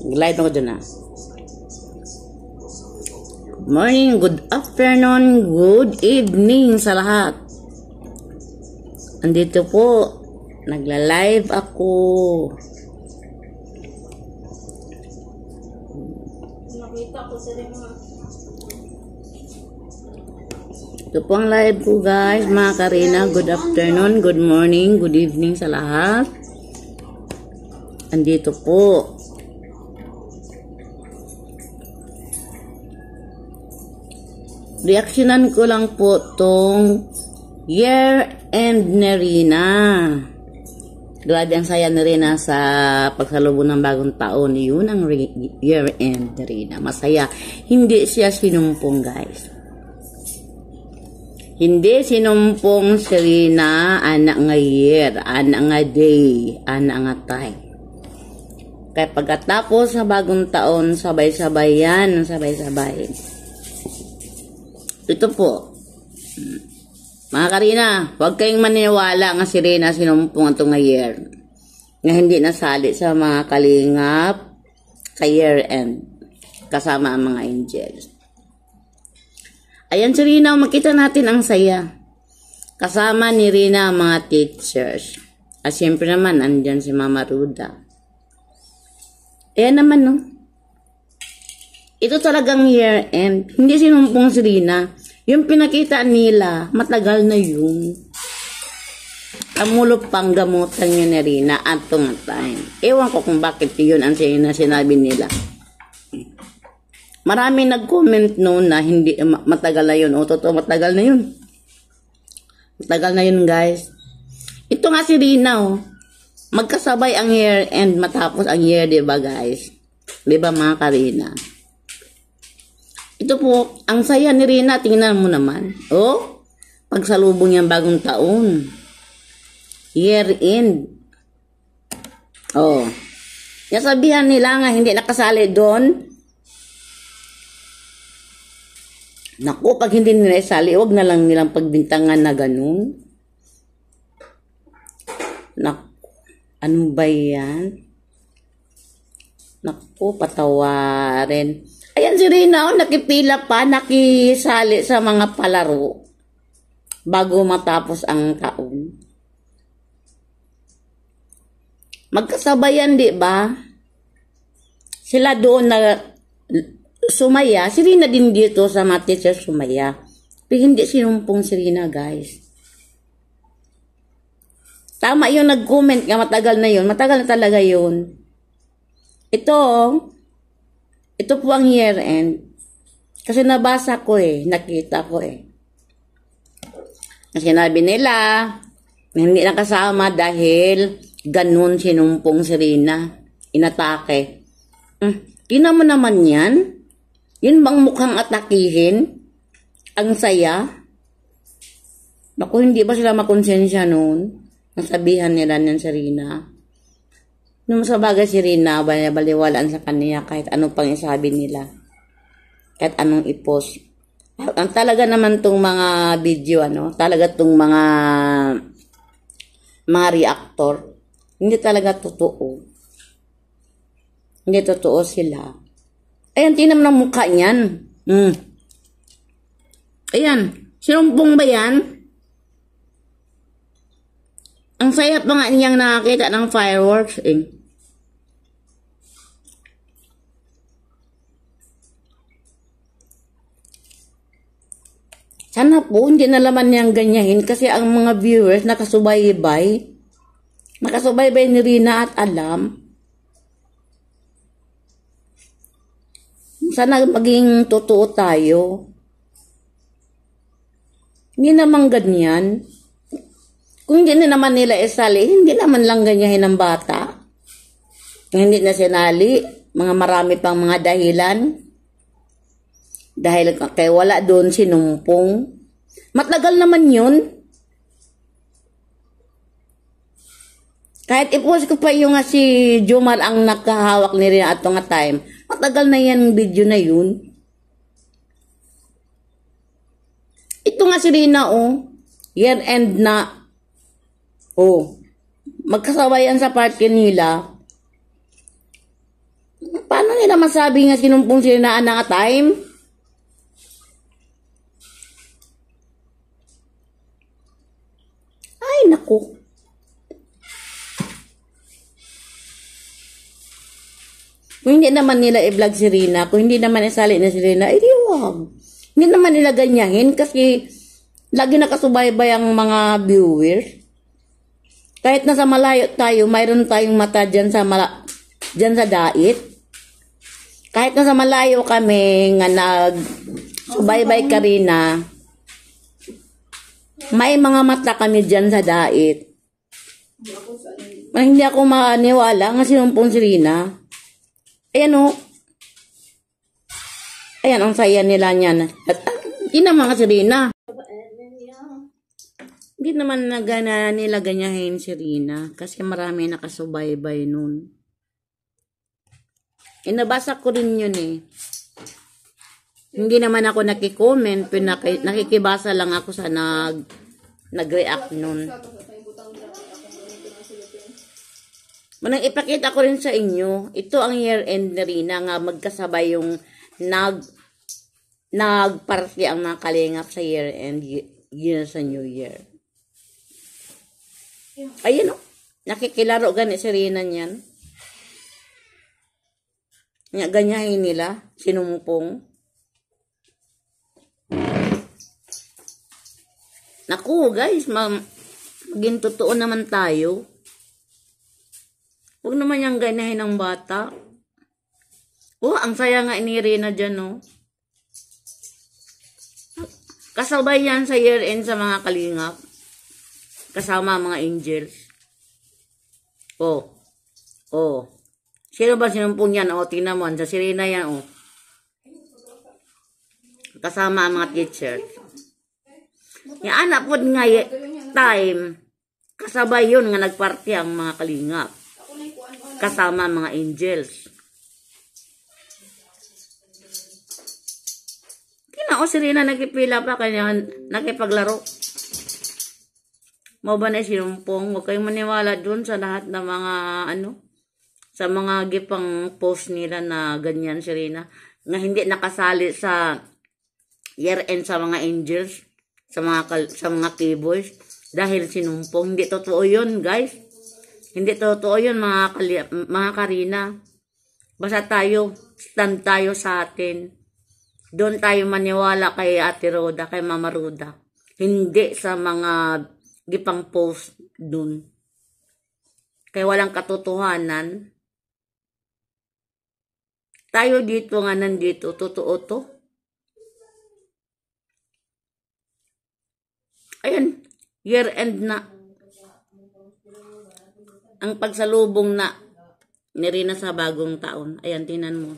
Live ako dun Good morning, good afternoon, good evening sa lahat. Andito po, nagla-live ako. Nakita ko sa rin mga. Ito po ang live ko guys, mga Karina. Good afternoon, good morning, good evening sa lahat. Andito po. Reaksyonan ko lang po tong year-end ni Rina. Grabe ang saya ni Rina sa pagsalubong ng bagong taon. Yun ang year-end ni Rina. Masaya. Hindi siya sinumpong guys. Hindi sinumpong si Rina, anak nga year, anak nga day, anak nga time. Kaya pagkatapos sa bagong taon, sabay-sabay yan, sabay-sabay. Ito po, mga Karina, huwag kayong maniniwala nga si Rina sinumpong itong nga year. Nga hindi nasali sa mga kalingap sa year-end, kasama ang mga angels. Ayan si Rina, makita natin ang saya. Kasama ni Rina ang mga teachers. At siyempre naman, andyan si Mama Ruda. Ayan naman, no? Ito talagang year-end. Hindi sinumpong si Rina. Yung pinakita nila, matagal na yun. Amulop pang gamutan yun ni Rina at tumatay. Ewan ko kung bakit yun ang sinabi nila. Marami nag-comment noon na hindi matagal na yun. O totoo, matagal na yun. Matagal na yun, guys. Ito nga si Rina, oh. Magkasabay ang year-end matapos ang year, diba, guys? Diba, mga Karina? Ito po, ang saya ni Rina, tingnan mo naman. Oh, pagsalubong niyang bagong taon. Year-end. Oh. Nasabihan nila nga hindi nakasali doon. Naku, pag hindi nila isali, huwag na lang nilang pagbintangan na ganun. Naku, ano ba yan? Naku, patawarin. Ayan si Rina, oh, nakipila pa, nakisali sa mga palaro bago matapos ang taon. Magkasabayan, di ba? Sila doon na sumaya. Si Rina din dito sa mga teacher sumaya. Pero hindi sinumpong si Rina, guys. Tama yung nag-comment nga, matagal na yun. Matagal na talaga yun. Ito po ang year-end. Kasi nabasa ko nakita ko Sinabi nila, hindi nakasama dahil ganun sinumpong si Rina. Inatake. Tingnan mo naman yan. Yun bang mukhang atakihin? Ang saya? Naku, hindi ba sila makonsensya noon? Nasabihan nila ng si Rina. Nung sa bagay si Rina, baliwalaan sa kanya kahit anong pang isabi nila. Kahit anong i-post. Ang talaga naman tong mga video, talaga tong mga reactor, hindi talaga totoo. Hindi totoo sila. Ayan, tingnan mo ng mukha niyan. Ayan, sinumpong ba yan? Ang saya pa nga niyang nakakita ng fireworks Sana po, hindi na laman niyang ganyahin kasi ang mga viewers nakasubaybay. Nakasubaybay ni Rina at alam. Sana maging totoo tayo. Hindi naman ganyan. Kung hindi na naman nila isali, hindi naman lang ganyahin ng bata. Kung hindi na sinali, marami pang mga dahilan. Dahil kay wala doon sinumpong. Matagal naman yun. Kahit i-post ko pa yung si Jomar ang nakahawak ni Rina at nga time. Matagal na yan video na yun. Ito nga si Rina, year-end na. Magkasabayan sa party nila. Paano nila masabi nga sinumpong sila na nga time? Ay, naku. Kung hindi naman nila i-vlog si Rina, kung hindi naman isali na si Rina, edi wag. Hindi naman nila ganyahin kasi lagi nakasubaybay ang mga viewers. Kahit nasa malayo tayo, mayroon tayong mata dyan sa, dyan sa dait. Kahit nasa malayo kami nga nag-subaybay ka Rina, may mga mata kami dyan sa dait. Hindi ako maniwala nga sinumpong si Rina. Ayan o. Ayan, ang saya nila niyan. At hindi naman si Rina. Hindi naman nila ganyahin si Rina. Kasi marami nakasubaybay nun. Nabasa ko rin yun eh. Hindi naman ako nakikoment. Nakikibasa lang ako sa nag-react nun. Manang ipakita ko rin sa inyo, ito ang year-end na rin nga magkasabay yung nagparty ang mga kalingap sa year-end, yun sa New Year. Ayun o, nakikilaro gani si Rina niyan. Ganyahin nila, sinumpong. Naku guys, maging totoo naman tayo. Huwag naman yung ganahin ng bata. Oh, ang saya nga ni Rina dyan, no? Kasabay yan sa year-end sa mga kalingap. Kasama mga angels. Oh. Oh. Sino ba sinumpong yan? Oh, tingnan mo. Sa si Rina yan, oh. Kasama ang mga teachers. Yung anak po nga time, kasabay yun nga nagparty ang mga kalingap. Kasama mga angels. Kinao si Rina nagipila pa kanya nakipaglaro. Mo ba na sinumpong? Huwag kayong maniwala dun sa lahat ng mga sa mga gipang post nila na ganyan si Rina. Nga hindi nakasali sa year-end sa mga angels, sa mga keyboys dahil sinumpong. Hindi totoo yun, guys. Hindi totoo yun mga Karina. Basta tayo, stand tayo sa atin. Doon tayo maniwala kay Ate Roda, kay Mama Roda. Hindi sa mga gipang post doon. Kaya walang katotohanan. Tayo dito nga nandito, totoo to. Ayan, year-end na. Ang pagsalubong na ni Rina sa bagong taon. Ayan, tinan mo.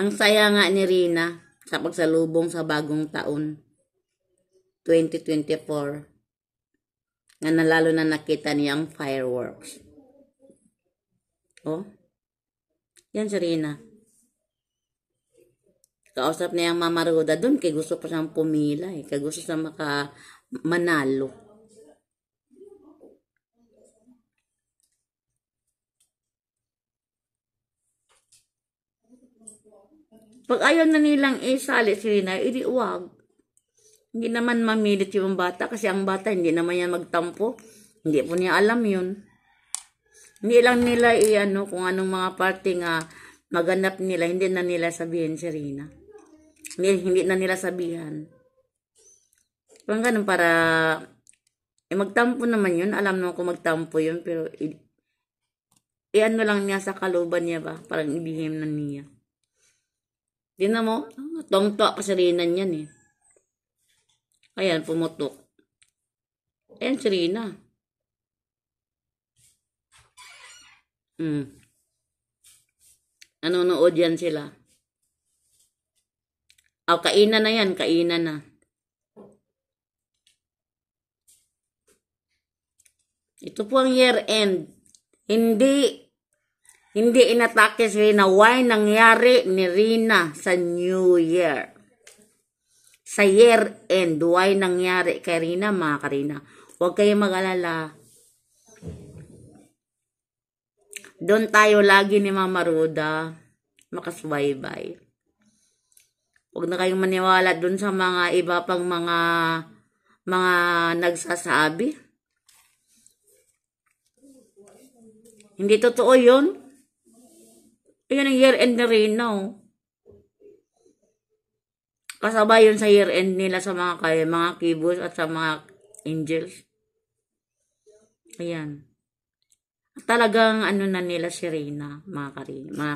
Ang saya nga ni Rina sa pagsalubong sa bagong taon. 2024. Nga lalo na nakita niya ang fireworks. Oh. Yan si Rina. Kausap niya ang Mama Roda doon. Kaya gusto pa siyang pumila. Kaya gusto siya manalo. Pag ayaw na nilang isali si Rina, edi wag. Hindi naman mamilit yung bata kasi ang bata hindi naman yan magtampo. Hindi po niya alam yun. Hindi lang nila kung anong mga party nga maganap nila, hindi na nila sabihin si Rina. Hindi na nila sabihan. Parang ganun para magtampo naman yun. Alam naman kung magtampo yun pero lang niya sa kaluban niya ba? Parang ibihim na niya. Tingnan mo, tong-tok pa si Rina niyan eh. Ayan, pumutok. Ayan si Rina. Nanonood yan sila. Kainan na yan, kainan na. Ito po ang year-end. Hindi inatake si Rina. Why nangyari ni Rina sa New Year? Sa year-end, why nangyari kay Rina, mga Karina? Huwag kayong mag-alala. Doon tayo lagi ni Mama Ruda makasubaybay. Huwag na kayong maniwala doon sa mga iba pang mga nagsasabi. Hindi totoo yun. Yan ang year end na rin, no? Kasabay yun sa year end nila sa mga kibos at sa mga angels. Ayan. Talagang ano na nila si Rina, mga Karina.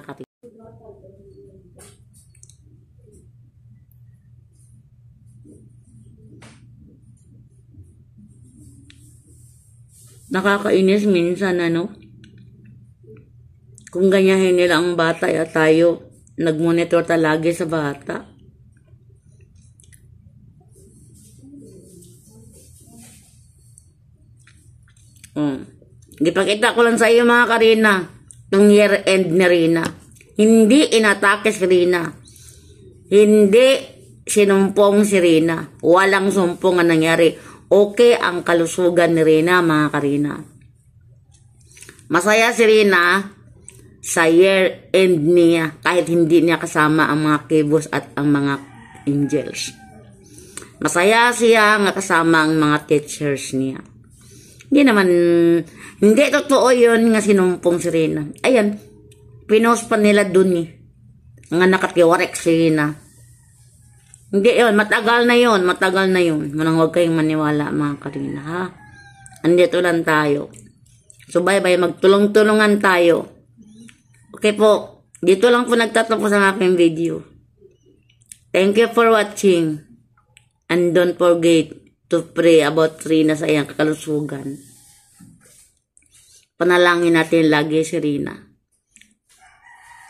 Nakakainis minsan, ano? Kung ganyahin nila ang bata, ya tayo nagmonitor talaga sa bata. Gipakita ko lang sa iyo, mga Karina, itong year end ni Rina. Hindi inatake si Rina. Hindi sinumpong si Rina. Walang sumpong ang nangyari. Okay ang kalusugan ni Rina, mga Karina. Masaya si Rina sa year end niya kahit hindi niya kasama ang mga kibos at ang mga angels. Masaya siya nga kasama ang mga teachers niya. Hindi totoo yun nga sinumpong si Rina. Ayan, pinost pa nila dun eh. Nga nakatiwarek si Rina. Hindi yun, matagal na yun. Manang huwag kayong maniwala, mga Karina, ha? Andito lang tayo. So bye-bye, magtulong-tulungan tayo. Okay po, dito lang po nagtatapos ang aking video. Thank you for watching. And don't forget to pray about Rina sa iyang kalusugan. Panalangin natin lagi si Rina.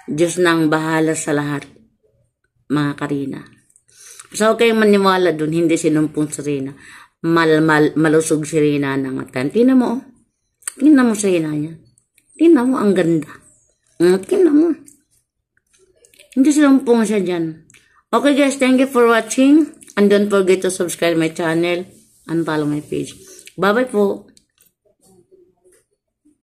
Diyos nang bahala sa lahat, mga Karina. So, huwag kayong maniwala dun, hindi sinumpong si Rina. Malusog si Rina ng atan. Tingnan mo, tingnan mo si Rina niya. Tingnan mo, ang ganda. Tingnan mo. Hindi sinumpong siya dyan. Okay guys, thank you for watching. And don't forget to subscribe my channel and follow my page. Bye-bye po.